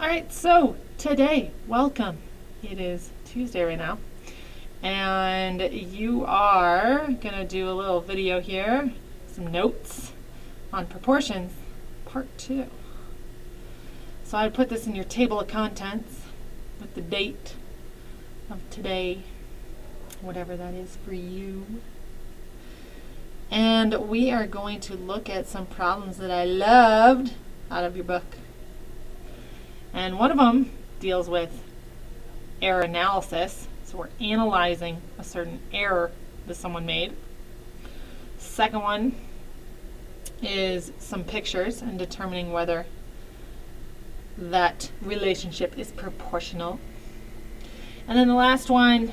All right, so today, welcome. It is Tuesday right now, and you are going to do a little video here, some notes on proportions, part 2. So I put this in your table of contents with the date of today, whatever that is for you. And we are going to look at some problems that I loved out of your book. And one of them deals with error analysis. So we're analyzing a certain error that someone made. Second one is some pictures and determining whether that relationship is proportional. And then the last one,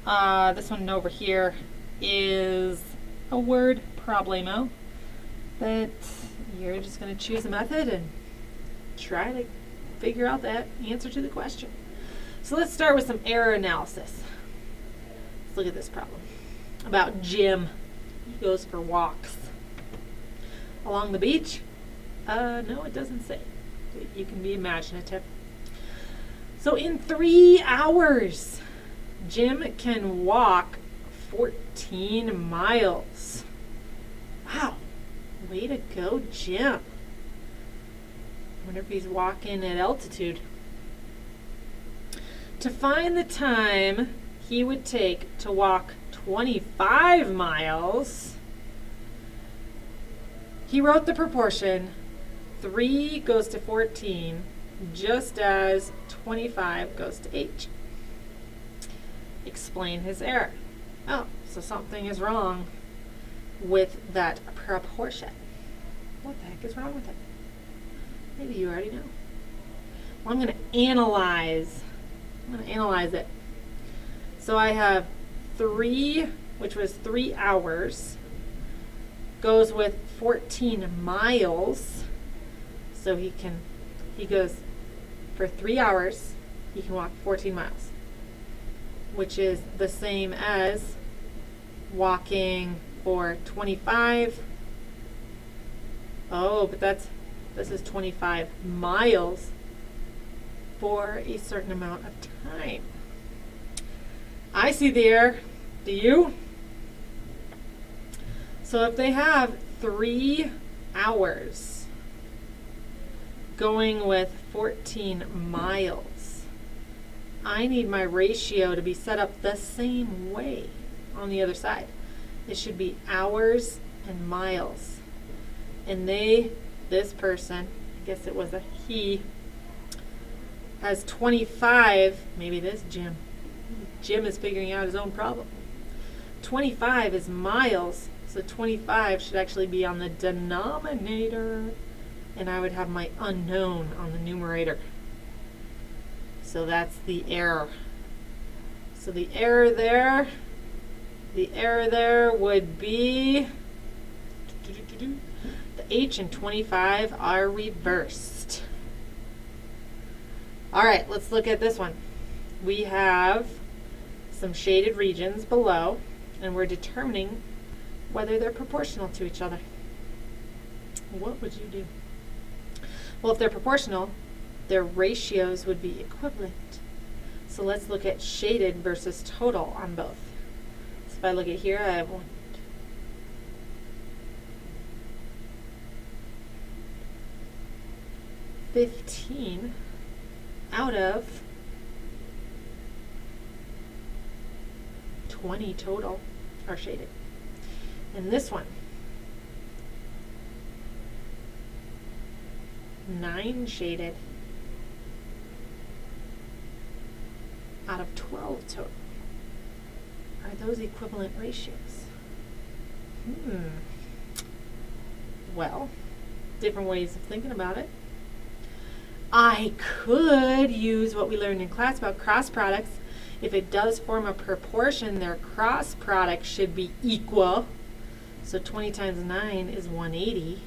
this one over here, is a word problemo that you're just going to choose a method and try to figure out that answer to the question. So let's start with some error analysis. Let's look at this problem about Jim. He goes for walks along the beach. No, it doesn't say. You can be imaginative. So in 3 hours, Jim can walk 14 miles. Wow, way to go, Jim. I wonder if he's walking at altitude. To find the time he would take to walk 25 miles, he wrote the proportion 3 goes to 14, just as 25 goes to H. Explain his error. Oh, so something is wrong with that proportion. What the heck is wrong with it? Maybe you already know. Well, I'm going to analyze. It. So I have 3, which was 3 hours, goes with 14 miles. So he goes for 3 hours, he can walk 14 miles, which is the same as walking for 25. Oh, but this is 25 miles for a certain amount of time. I see the error. Do you? So if they have 3 hours going with 14 miles, I need my ratio to be set up the same way on the other side. It should be hours and miles. And this person, I guess it was a he, has 25, maybe this Jim. Jim is figuring out his own problem. 25 is miles, so 25 should actually be on the denominator, and I would have my unknown on the numerator. So that's the error. So the error there would be the H and 25 are reversed. All right, let's look at this one. We have some shaded regions below, and we're determining whether they're proportional to each other. What would you do? Well, if they're proportional, their ratios would be equivalent. So let's look at shaded versus total on both. So if I look at here, I have 15 out of 20 total are shaded. And this one, 9 shaded out of 12 total. Are those equivalent ratios? Well, different ways of thinking about it. I could use what we learned in class about cross products. If it does form a proportion, their cross product should be equal. So 20 times 9 is 180.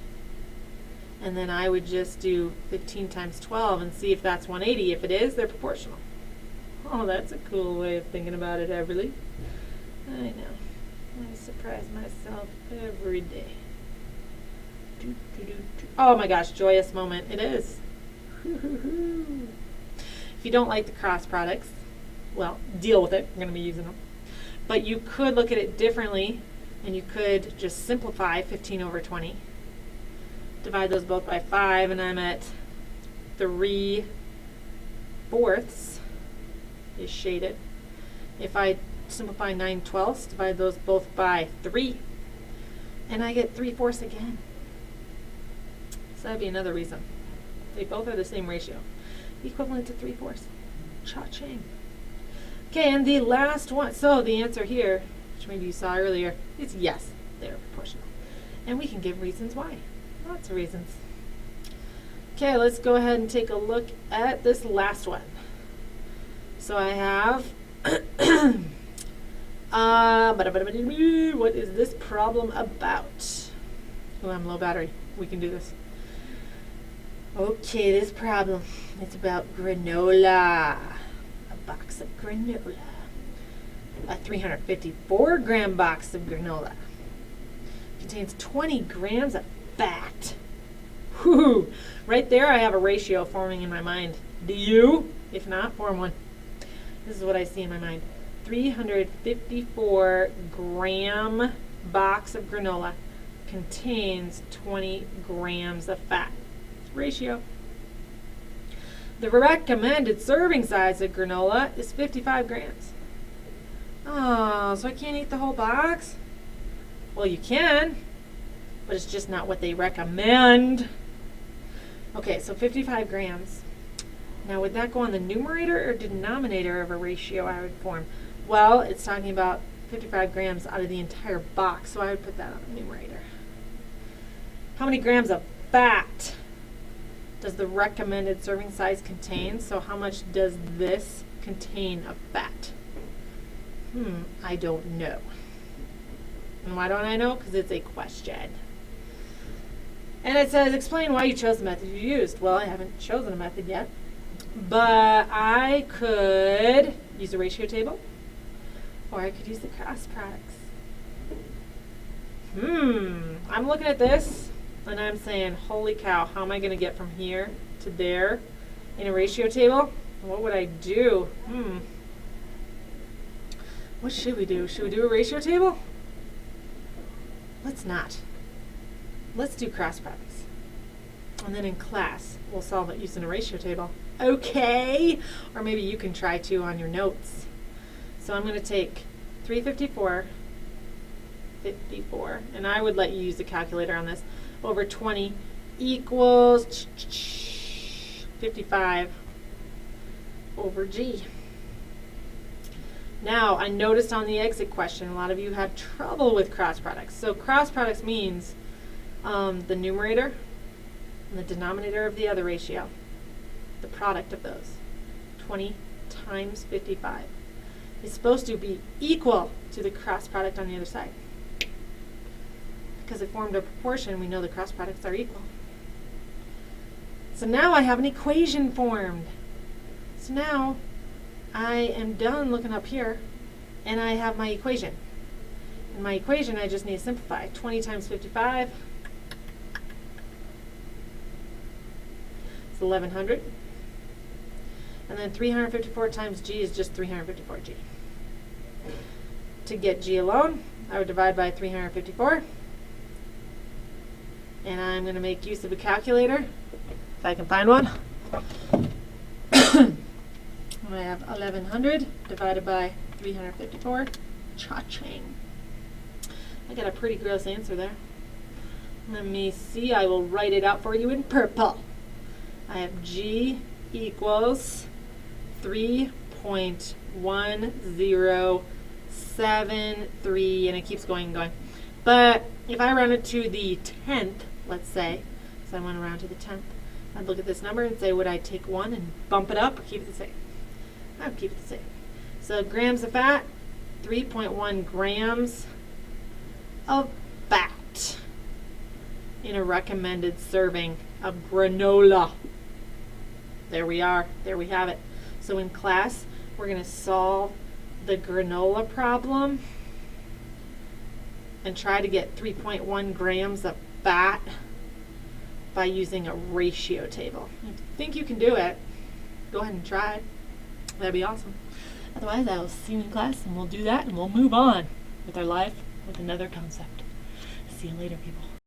And then I would just do 15 times 12 and see if that's 180. If it is, they're proportional. Oh, that's a cool way of thinking about it, Everly. I know. I surprise myself every day. Oh my gosh, joyous moment. It is. If you don't like the cross products, well, deal with it. We're going to be using them. But you could look at it differently, and you could just simplify 15 over 20. Divide those both by 5, and I'm at 3/4 is shaded. If I simplify 9/12, divide those both by 3, and I get 3/4 again. So that'd be another reason. They both are the same ratio, equivalent to 3/4. Cha-ching. Okay, and the last one. So the answer here, which maybe you saw earlier, is yes, they're proportional. And we can give reasons why. Lots of reasons. Okay, let's go ahead and take a look at this last one. So I have, what is this problem about? Oh, I'm low battery. We can do this. Okay, this problem, it's about granola. A box of granola. A 354-gram box of granola contains 20 grams of fat. Whew. Right there I have a ratio forming in my mind. Do you? If not, form one. This is what I see in my mind. 354-gram box of granola contains 20 grams of fat. Ratio. The recommended serving size of granola is 55 grams. Oh, so I can't eat the whole box? Well, you can, but it's just not what they recommend. Okay, so 55 grams. Now, would that go on the numerator or denominator of a ratio I would form? Well, it's talking about 55 grams out of the entire box, so I would put that on the numerator. How many grams of fat does the recommended serving size contain? So how much does this contain of fat? I don't know. And why don't I know? Because it's a question. And it says, explain why you chose the method you used. Well, I haven't chosen a method yet, but I could use a ratio table, or I could use the cross products. I'm looking at this, and I'm saying, holy cow, how am I going to get from here to there in a ratio table? What would I do? What should we do? Should we do a ratio table? Let's not. Let's do cross products. And then in class, we'll solve it using a ratio table. Okay? Or maybe you can try to on your notes. So I'm going to take 354, and I would let you use the calculator on this, over 20 equals 55 over G. Now, I noticed on the exit question, a lot of you had trouble with cross products. So cross products means the numerator and the denominator of the other ratio, the product of those, 20 times 55, is supposed to be equal to the cross product on the other side. Because it formed a proportion, we know the cross products are equal. So now I have an equation formed. So now I am done looking up here, and I have my equation. In my equation, I just need to simplify. 20 times 55 is 1100. And then 354 times G is just 354G. To get G alone, I would divide by 354. And I'm going to make use of a calculator, if I can find one. I have 1100 divided by 354. Cha-ching. I got a pretty gross answer there. Let me see. I will write it out for you in purple. I have G equals 3.1073, and it keeps going and going. But if I round it to the 10th, let's say, so I want to round to the 10th, I'd look at this number and say, would I take 1 and bump it up or keep it the same? I would keep it the same. So grams of fat, 3.1 grams of fat in a recommended serving of granola. There we are. There we have it. So in class, we're going to solve the granola problem and try to get 3.1 grams of fat by using a ratio table. If you think you can do it, go ahead and try it. That'd be awesome. Otherwise, I will see you in class, and we'll do that, and we'll move on with our life with another concept. See you later, people.